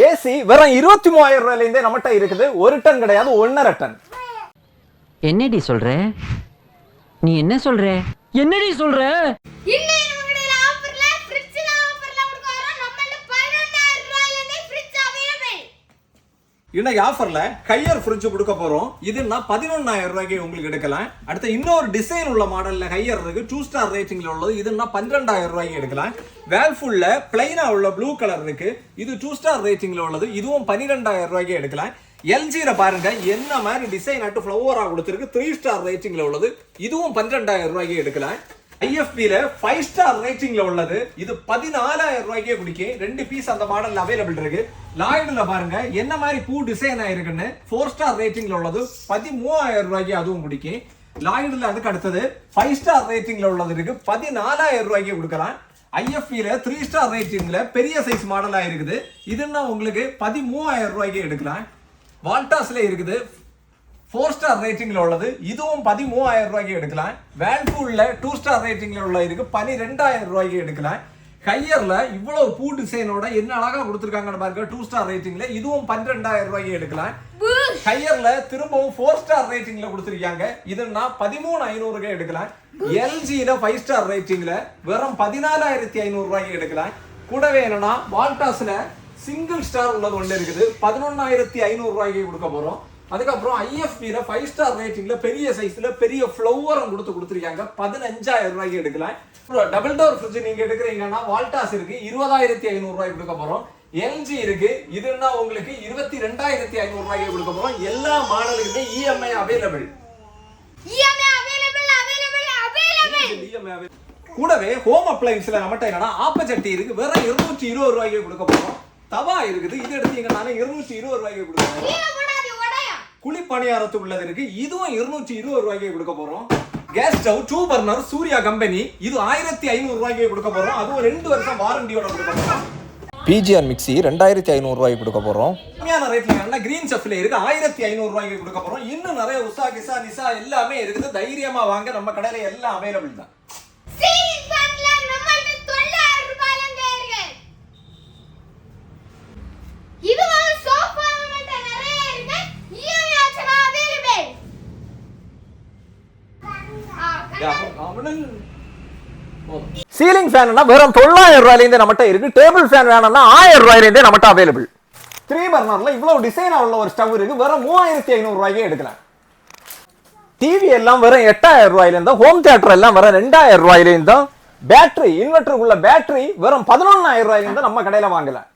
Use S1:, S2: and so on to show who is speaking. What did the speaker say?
S1: AC வெறும் 23,000 ரூபாயில இருந்தே நம்மட்ட இருக்குது. 1 டன் கிடையாது, 1.5 டன்.
S2: என்னடி சொல்ற? நீ என்ன சொல்ற? என்னடி சொல்ற?
S1: இன்னைக்கு ஆஃபர்ல ஹையர் ஃப்ரிட்ஜ் கொடுக்க போறோம். இதுன்னா 11,000 ரூபாய்க்கு உங்களுக்கு எடுக்கலாம். அடுத்து இன்னொரு டிசைன் உள்ள மாடல்ல ஹையர் இருக்கு, 2 ஸ்டார் ரேட்டிங்ல உள்ளது. இதுன்னா 12,000 ரூபாய்க்கு எடுக்கலாம். வேல்ஃபுல்ல பிளைனா உள்ள ப்ளூ கலர் இருக்கு, இது 2 ஸ்டார் ரேட்டிங்ல உள்ளது. இதுவும் 12,000 ரூபாய்க்கு எடுக்கலாம். எல்ஜில பாருங்க என்ன மாதிரி டிசைன் ஆட்டு ஃப்ளவரா கொடுத்திருக்கு, 3 ஸ்டார் ரேட்டிங்ல உள்ளது. இதுவும் 12,000 ரூபாய்க்கு எடுக்கலாம். ஐஎஃபில 5 ஸ்டார் ரேட்டிங்ல உள்ளது. இது 14,000 ரூபாய்க்கே குடிக்கும். 2 பீஸ் அந்த மாடல்ல அவைலபிள் இருக்கு. லாய்டுல பாருங்க என்ன மாதிரி பூ டிசைன் ஆயிருக்குன்னு, 4 ஸ்டார் ரேட்டிங்ல உள்ளது. 13,000 ரூபாய்க்கு அதுவும் குடிக்கும். லாய்டுல அதுக்கு அடுத்தது 5 ஸ்டார் ரேட்டிங்ல உள்ளது இருக்கு, 14,000 ரூபாய்க்கு கொடுக்கலாம். ஐஎஃபில 3 ஸ்டார் ரேட்டிங்ல பெரிய சைஸ் மாடலா இருக்குது. இதுன்னா உங்களுக்கு 13,000 ரூபாய்க்கு எடுக்கலாம். வால்டாஸ்ல இருக்குது, 4 ஸ்டார் ரேட்டிங்ல உள்ளது. இதுவும் 13,000 ரூபாய்க்கு எடுக்கலாம். வேல்ஃபுல்ல 2 ஸ்டார் ரேட்டிங்ல உள்ள இருக்கு, 12,000 ரூபாய்க்கு எடுக்கலாம். ஹையர்ல இவ்வளவு பூ டிசைனோட என்ன அழகா கொடுத்திருக்காங்கன்னு பாருங்க, 2 ஸ்டார் ரேட்டிங்ல. இதுவும் 12,000 ரூபாய்க்கு எடுக்கலாம். ஹையர்ல திரும்பவும் 4 ஸ்டார் ரேட்டிங்ல கொடுத்திருக்காங்க. இதுன்னா 13,500 எடுக்கலாம். எல்ஜில 5 ஸ்டார் ரேட்டிங்ல வெறும் 14,500 ரூபாய்க்கு எடுக்கலாம். கூடவே என்னன்னா வால்டாஸ்ல சிங்கிள் ஸ்டார் உள்ளது ஒன்று இருக்குது, 11,500 ரூபாய்க்கு கொடுக்க போறோம். அதுக்கப்புறம் ஐஎஃபில 5 ஸ்டார் ரேட்டிங்ல பெரிய சைஸ்ல பெரிய ஃப்ளவரும் கொடுத்துருக்காங்க, 15,000 ரூபாய்க்கு எடுக்கலாம். டபுள் டோர் ஃப்ரிட்ஜ் நீங்க எடுக்கிறீங்கன்னா வால்டாஸ் இருக்கு, 20,500 ரூபாய்க்கு கொடுக்க போறோம். எல்ஜி இருக்கு, இதுன்னா உங்களுக்கு 22,500 ரூபாய்க்கு கொடுக்க போறோம். எல்லா மாடலுக்குமே இஎம்ஐ அவைலபிள். கூடவே ஹோம் அப்ளைன்ஸ்ல நம்மகிட்ட என்னன்னா ஆப்பச்சட்டி இருக்கு, வெறும் 220 ரூபாய்க்கு கொடுக்க போறோம். தவா இருக்குது, இது எடுத்தீங்கன்னா 220 ரூபாய்க்கு கொடுக்க போறோம். குழி பணியாரத்து உள்ளது இருக்கு, இதுவும் 220 ரூபாய்க்கு கொடுக்க போறோம். Gas stove 2 burner Surya company, இது 1,500 ரூபாய்க்கு கொடுக்க போறோம். அதுவும் 2 வருஷம் வாரண்டியோட கொடுக்க போறோம். பிஜிஆர் மிக்ஸி 2,500 ரூபாய்க்கு கொடுக்க போறோம். கம்மியான ரேட்ல என்ன கிரீன் செஃப்ல இருக்கு, 1,500 ரூபாய்க்கு கொடுக்க போறோம். இன்னும் நிறைய உஷா கிசா நிசா எல்லாமே இருக்குது. தைரியமா வாங்க, நம்ம கடையில எல்லாம் அவைலபிள் தான். சீலிங் ஃபேன் வெறும் 9,000 ரூபாயில இருந்து நம்மகிட்ட இருக்கு. டேபிள் ஃபேன் வேணும்னா 1,000 ரூபாயில இருந்தே நம்மகிட்ட அவைலபிள். 3 பர்னர்ல இவ்வளவு டிசைனா உள்ள ஒரு ஸ்டவ் இருக்கு, வெறும் 3,500 ரூபாய்க்கு எடுக்கலாம். டிவி எல்லாம் வெறும் 8,000 ரூபாயில இருந்தா, ஹோம் தியேட்டர் எல்லாம் வெறும் 2,000 ரூபாயில இருந்தா, பேட்டரி இன்வெர்டருக்குள்ள பேட்டரி வெறும் 11,000 ரூபாயில இருந்தா நம்ம கடையில வாங்கலாம்.